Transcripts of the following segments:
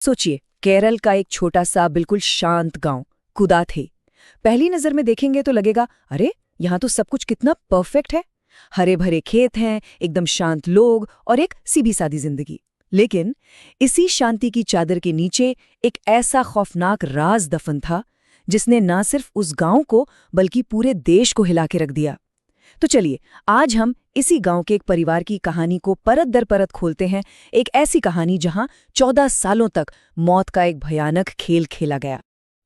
सोचिए, केरल का एक छोटा सा बिल्कुल शांत गांव कुदाथे। पहली नजर में देखेंगे तो लगेगा, अरे यहाँ तो सब कुछ कितना परफेक्ट है। हरे भरे खेत हैं, एकदम शांत लोग और एक सीधी सादी जिंदगी। लेकिन इसी शांति की चादर के नीचे एक ऐसा खौफनाक राज दफन था जिसने ना सिर्फ उस गांव को बल्कि पूरे देश को हिला के रख दिया। तो चलिए, आज हम इसी गांव के एक परिवार की कहानी को परत दर परत खोलते हैं। एक ऐसी कहानी जहां 14 सालों तक मौत का एक भयानक खेल खेला गया।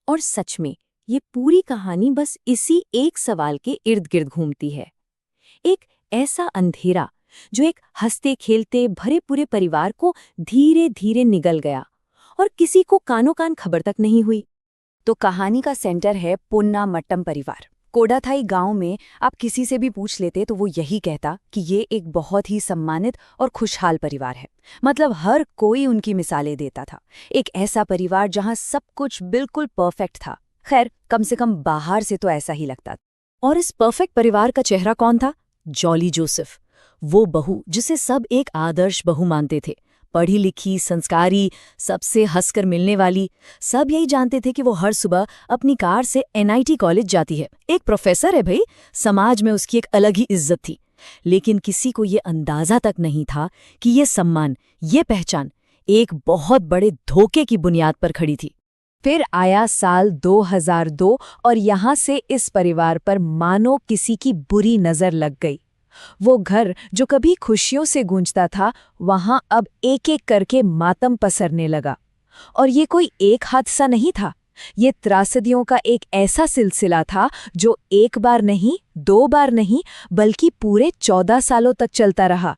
और सच में ये पूरी कहानी बस इसी एक सवाल के इर्द गिर्द घूमती है। एक ऐसा अंधेरा जो एक हंसते खेलते भरे पूरे परिवार को धीरे धीरे निगल गया और किसी को कानो कान खबर तक नहीं हुई। तो कहानी का सेंटर है पुन्ना मट्टम परिवार। कोडाथाई गांव में आप किसी से भी पूछ लेते तो वो यही कहता कि ये एक बहुत ही सम्मानित और खुशहाल परिवार है। मतलब हर कोई उनकी मिसालें देता था। एक ऐसा परिवार जहां सब कुछ बिल्कुल परफेक्ट था। खैर, कम से कम बाहर से तो ऐसा ही लगता। और इस परफेक्ट परिवार का चेहरा कौन था? जॉली जोसेफ, वो बहू जिसे सब एक आदर्श बहू मानते थे। पढ़ी लिखी, संस्कारी, सबसे हंसकर मिलने वाली। सब यही जानते थे कि वो हर सुबह अपनी कार से एनआईटी कॉलेज जाती है। एक प्रोफेसर है भाई, समाज में उसकी एक अलग ही इज्जत थी। लेकिन किसी को ये अंदाजा तक नहीं था कि ये सम्मान, ये पहचान एक बहुत बड़े धोखे की बुनियाद पर खड़ी थी। फिर आया साल 2002 और यहाँ से इस परिवार पर मानो किसी की बुरी नजर लग गई। वो घर जो कभी खुशियों से गूंजता था, वहां अब एक एक करके मातम पसरने लगा। और ये कोई एक हादसा नहीं था, ये त्रासदियों का एक ऐसा सिलसिला था जो एक बार नहीं, 2 बार नहीं, बल्कि पूरे 14 सालों तक चलता रहा।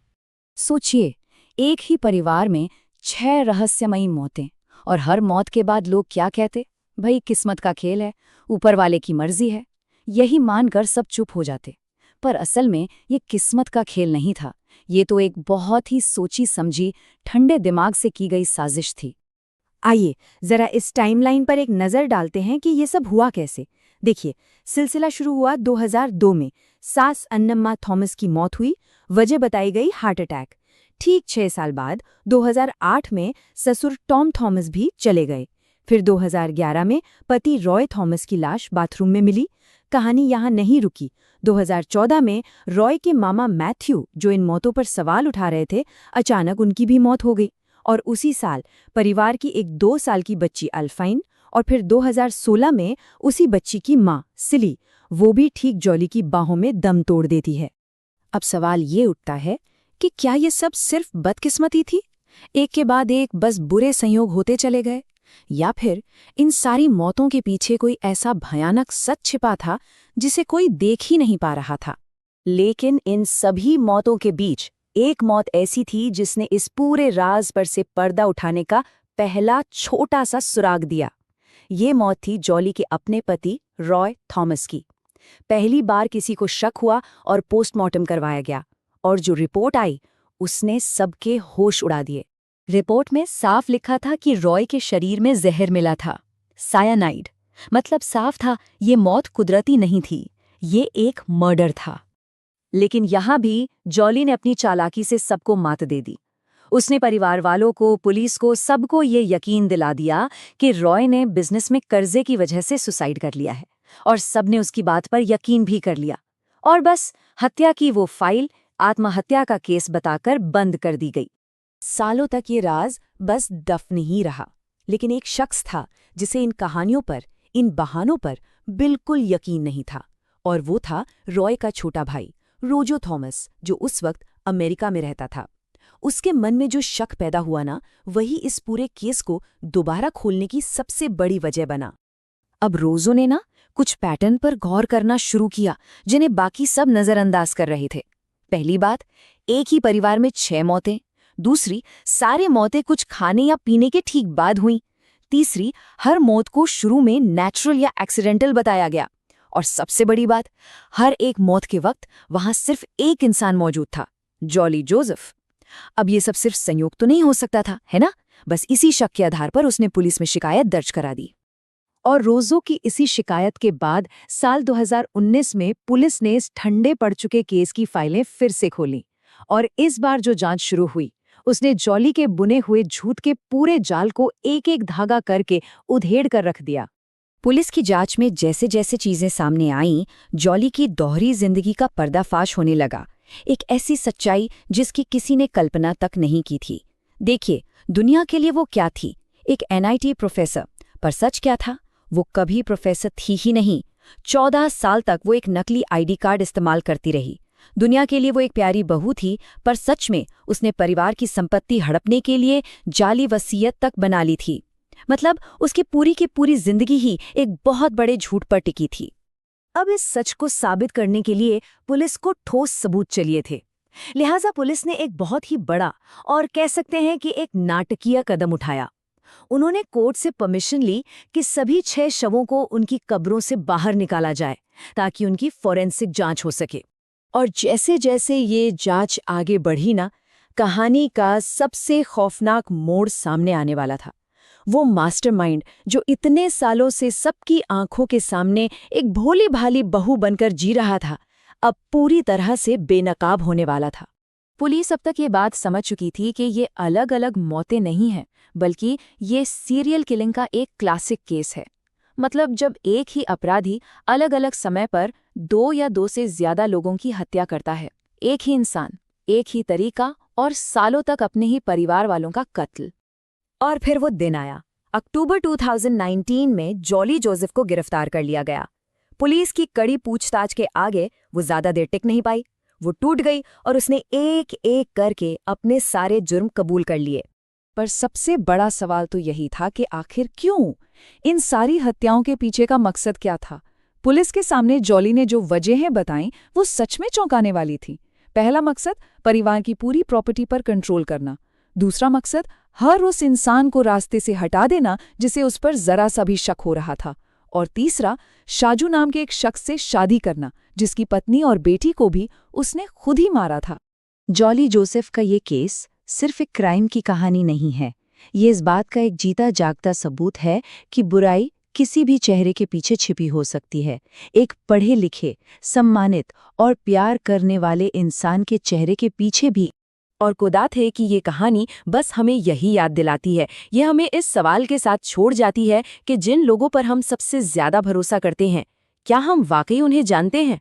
सोचिए, एक ही परिवार में 6 रहस्यमयी मौतें, और हर मौत के बाद लोग क्या कहते? भाई किस्मत का खेल है, ऊपर वाले की मर्जी है। यही मानकर सब चुप हो जाते। पर असल में ये किस्मत का खेल नहीं था। ये तो एक बहुत ही सोची समझी, ठंडे दिमाग से की गई साजिश थी। आइए जरा इस टाइमलाइन पर एक नज़र डालते हैं कि ये सब हुआ कैसे। देखिए, सिलसिला शुरू हुआ 2002 में। सास अन्नम्मा थॉमस की मौत हुई। वजह बताई गई हार्ट अटैक। ठीक 6 साल बाद 2008 में ससुर टॉम थॉमस भी चले गए। फिर 2011 में पति रॉय थॉमस की लाश बाथरूम में मिली। कहानी यहाँ नहीं रुकी। 2014 में रॉय के मामा मैथ्यू, जो इन मौतों पर सवाल उठा रहे थे, अचानक उनकी भी मौत हो गई। और उसी साल परिवार की एक 2 साल की बच्ची अल्फाइन, और फिर 2016 में उसी बच्ची की माँ सिली, वो भी ठीक जॉली की बाहों में दम तोड़ देती है। अब सवाल ये उठता है कि क्या ये सब सिर्फ बदकिस्मती थी, एक के बाद एक बस बुरे संयोग होते चले गए, या फिर इन सारी मौतों के पीछे कोई ऐसा भयानक सच छिपा था जिसे कोई देख ही नहीं पा रहा था। लेकिन इन सभी मौतों के बीच एक मौत ऐसी थी जिसने इस पूरे राज पर से पर्दा उठाने का पहला छोटा सा सुराग दिया। ये मौत थी जॉली के अपने पति रॉय थॉमस की। पहली बार किसी को शक हुआ और पोस्टमार्टम करवाया गया, और जो रिपोर्ट आई उसने सबके होश उड़ा दिए। रिपोर्ट में साफ लिखा था कि रॉय के शरीर में जहर मिला था, सायानाइड। मतलब साफ था, ये मौत कुदरती नहीं थी, ये एक मर्डर था। लेकिन यहाँ भी जॉली ने अपनी चालाकी से सबको मात दे दी। उसने परिवार वालों को, पुलिस को, सबको ये यकीन दिला दिया कि रॉय ने बिजनेस में कर्जे की वजह से सुसाइड कर लिया है, और सबने उसकी बात पर यकीन भी कर लिया। और बस हत्या की वो फाइल आत्महत्या का केस बताकर बंद कर दी गई। सालों तक ये राज बस दफन ही रहा। लेकिन एक शख्स था जिसे इन कहानियों पर, इन बहानों पर बिल्कुल यकीन नहीं था, और वो था रॉय का छोटा भाई रोजो थॉमस, जो उस वक्त अमेरिका में रहता था। उसके मन में जो शक पैदा हुआ ना, वही इस पूरे केस को दोबारा खोलने की सबसे बड़ी वजह बना। अब रोजो ने ना कुछ पैटर्न पर गौर करना शुरू किया जिन्हें बाकी सब नजरअंदाज कर रहे थे। पहली बात, एक ही परिवार में 6 मौतें। दूसरी, सारे मौतें कुछ खाने या पीने के ठीक बाद हुई। तीसरी, हर मौत को शुरू में नेचुरल या एक्सीडेंटल बताया गया। और सबसे बड़ी बात, हर एक मौत के वक्त वहां सिर्फ एक इंसान मौजूद था, जॉली जोसेफ। अब ये सब सिर्फ संयोग तो नहीं हो सकता था, है ना? बस इसी शक के आधार पर उसने पुलिस में शिकायत दर्ज करा दी। और रोजो की इसी शिकायत के बाद साल 2019 में पुलिस ने इस ठंडे पड़ चुके केस की फाइलें फिर से खोलीं। और इस बार जो जांच शुरू हुई उसने जॉली के बुने हुए झूठ के पूरे जाल को एक एक धागा करके उधेड़ कर रख दिया। पुलिस की जांच में जैसे जैसे चीजें सामने आईं, जॉली की दोहरी जिंदगी का पर्दाफाश होने लगा। एक ऐसी सच्चाई जिसकी किसी ने कल्पना तक नहीं की थी। देखिए, दुनिया के लिए वो क्या थी, एक एनआईटी प्रोफेसर, पर सच क्या था? वो कभी प्रोफेसर थी ही नहीं। 14 साल तक वो एक नकली आईडी कार्ड इस्तेमाल करती रही। दुनिया के लिए वो एक प्यारी बहू थी, पर सच में उसने परिवार की संपत्ति हड़पने के लिए जाली वसीयत तक बना ली थी। मतलब उसकी पूरी की पूरी जिंदगी ही एक बहुत बड़े झूठ पर टिकी थी। अब इस सच को साबित करने के लिए पुलिस को ठोस सबूत चाहिए थे। लिहाजा पुलिस ने एक बहुत ही बड़ा और कह सकते हैं कि एक नाटकीय कदम उठाया। उन्होंने कोर्ट से परमिशन ली कि सभी 6 शवों को उनकी कब्रों से बाहर निकाला जाए ताकि उनकी फोरेंसिक जांच हो सके। और जैसे जैसे ये जांच आगे बढ़ी ना, कहानी का सबसे खौफनाक मोड़ सामने आने वाला था। वो मास्टरमाइंड जो इतने सालों से सबकी आंखों के सामने एक भोली भाली बहू बनकर जी रहा था, अब पूरी तरह से बेनकाब होने वाला था। पुलिस अब तक ये बात समझ चुकी थी कि ये अलग अलग मौतें नहीं हैं, बल्कि ये सीरियल किलिंग का एक क्लासिक केस है। मतलब जब एक ही अपराधी अलग अलग समय पर 2 या 2 से ज्यादा लोगों की हत्या करता है। एक ही इंसान, एक ही तरीका और सालों तक अपने ही परिवार वालों का कत्ल। और फिर वो दिन आया। अक्टूबर 2019 में जॉली जोसेफ को गिरफ्तार कर लिया गया। पुलिस की कड़ी पूछताछ के आगे वो ज्यादा देर टिक नहीं पाई। वो टूट गई और उसने एक एक करके अपने सारे जुर्म कबूल कर लिए। पर सबसे बड़ा सवाल तो यही था कि आखिर क्यों? इन सारी हत्याओं के पीछे का मकसद क्या था? पुलिस के सामने जॉली ने जो वजहें बताईं, वो सच में चौंकाने वाली थी। पहला मकसद परिवार की पूरी प्रॉपर्टी पर कंट्रोल करना। दूसरा मकसद हर उस इंसान को रास्ते से हटा देना जिसे उस पर जरा सा भी शक हो रहा था। और तीसरा, शाजू नाम के एक शख्स से शादी करना, जिसकी पत्नी और बेटी को भी उसने खुद ही मारा था। जॉली जोसेफ का ये केस सिर्फ एक क्राइम की कहानी नहीं है। ये इस बात का एक जीता जागता सबूत है कि बुराई किसी भी चेहरे के पीछे छिपी हो सकती है। एक पढ़े लिखे, सम्मानित और प्यार करने वाले इंसान के चेहरे के पीछे भी। और कुदात है कि ये कहानी बस हमें यही याद दिलाती है, ये हमें इस सवाल के साथ छोड़ जाती है कि जिन लोगों पर हम सबसे ज्यादा भरोसा करते हैं, क्या हम वाकई उन्हें जानते हैं?